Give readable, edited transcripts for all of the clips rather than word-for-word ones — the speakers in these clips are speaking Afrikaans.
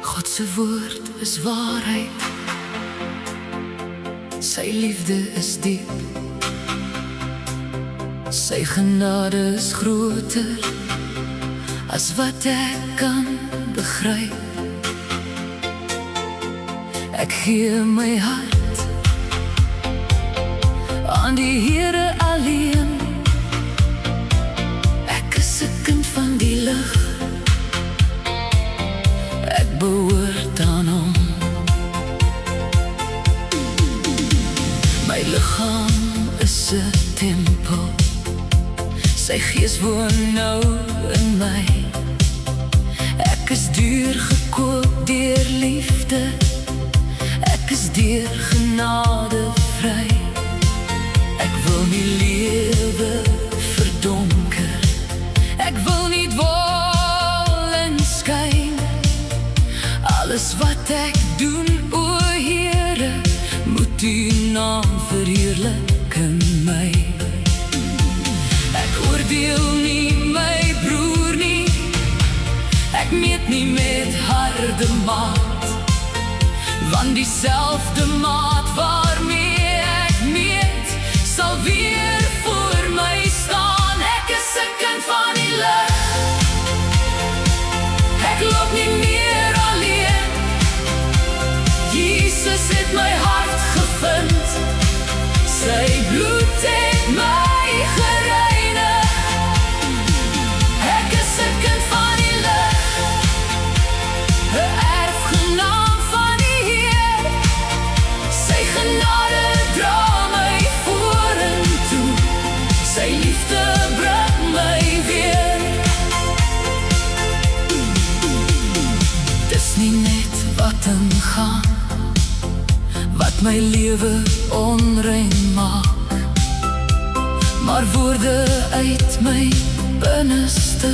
God se woord is waarheid, sy liefde is diep, sy genade is groter as wat ek kan begryp. Ek gee my hart aan die Here alleen, ek is 'n kind van die lig, ek behoort aan hom. My liggaam is 'n tempel, sy gees woon nou in my. Ek is duur gekoop deur liefde, ek is deur genade vry. Ek wil nie lewe verdonker, ek wil nie dwaal en skyn. Alles wat ek doen, o Here, moet U naam verheerlik in my. Ek oordeel nie my broer nie, ek meet nie met harde maat, want dieselfde maat waarmee ek meet, sal weer voor my staan. Ek is 'n kind van die lig, ek loop nie meer alleen. Jesus het my hart gevind, sy bloed het my gereinig. Ek is 'n kind van die lig, 'n erfgenaam van die Heer. Sy genade dra my vorentoe, sy liefde bring my weer. Dis nie net wat ingaan, wat my lewe onrein maak, maar woorde uit my binneste,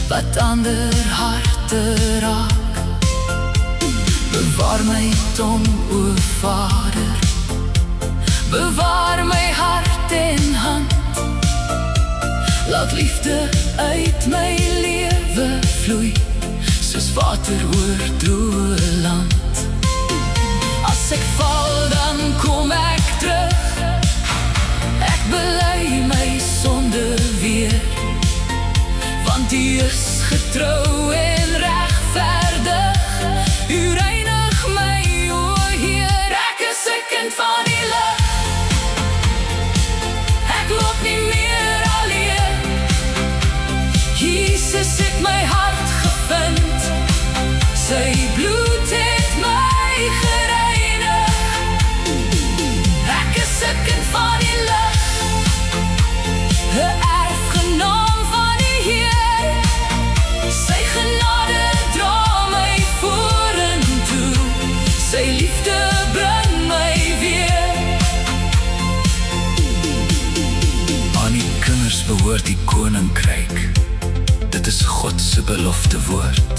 wat ander harte raak. Bewaar my tong, o Vader, bewaar my hart en hand, laat liefde uit my lewe vloei, soos water oor droë land. As ek val, dan kom ek terug, ek bely my sonde weer, want U is getrou en regverdig, U reinig my, o Heer. Ek is 'n kind van die lig, ek loop nie meer alleen. Jesus het my hart gevind, sy bloed het my gereinig. Ek is 'n kind van die lig, 'n erfgenaam van die Heer. Sy genade dra my vorentoe, sy liefde bring my weer. Aan die kinders behoort die koninkryk, dit is God se belofte woord.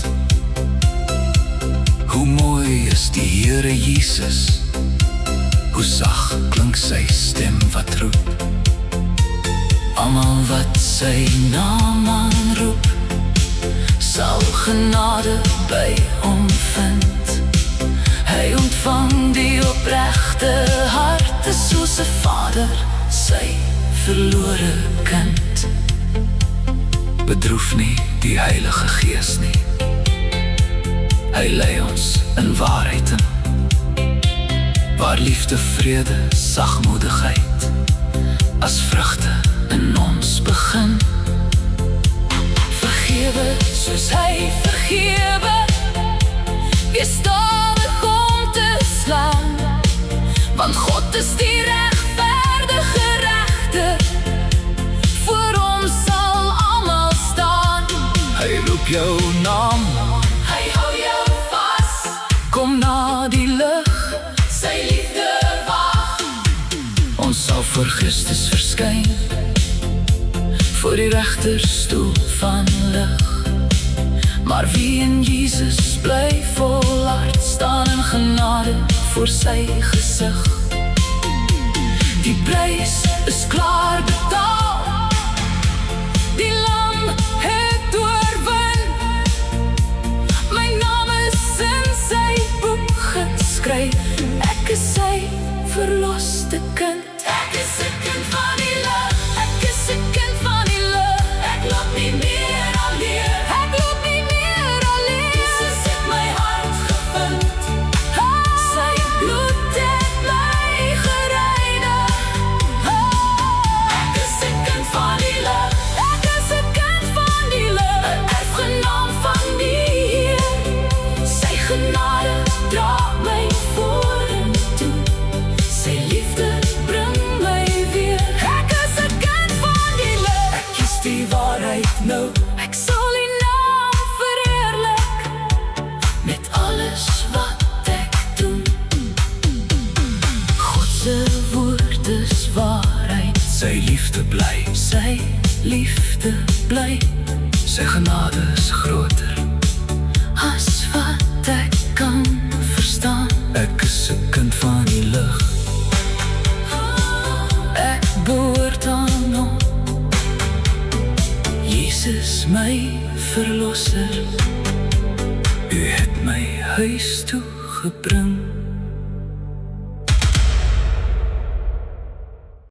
Hoe mooi is die Here Jesus, hoe sag klink sy stem wat roep. Almal wat sy naam aanroep, sal genade by hom vind. Hy ontvang die opregte harte, soos 'n vader sy verlore kind. Bedroef nie die Heilige Gees nie, hy lei ons in waarheid in, waar liefde, vrede, sagmoedigheid as vrugte in ons begin. Vergewe soos hy vergewe, wees stadig om te slaan, want God is die regverdige regter, voor hom sal almal staan. Hy roep jou naam, hy hou jou vas, kom na die lig, sy liefde wag. Ons sal voor Christus verskyn, voor die regterstoel van lig. Maar wie in Jesus bly volhard, staan in genade voor sy gesig. Die prys is klaar betaal, die lam het oorwin. My naam is verloste kind. Ek is 'n kind van die lig. Ek is 'n kind van die lig. Ek loop nie meer alleen. Ek loop nie meer alleen. Jesus het my hart gevind. Sy bloed het my gereinig. Ek is 'n kind van die lig. Ek is 'n kind van die lig. 'n erfgenaam van die Heer. Sy genade dra my vorentoe. Sy liefde bring my weer. Ek is 'n kind van die lig. Ek kies die waarheid nou. Ek sal die naam verheerlik met alles wat ek doen. God se woord is waarheid. Sy liefde bly. Sy liefde bly. Sy genade is groter as wat ek kan verstaan. Ek is 'n kind van die lig. Ek behoort aan hom. Jesus my verlosser. U het my huis toe gebring.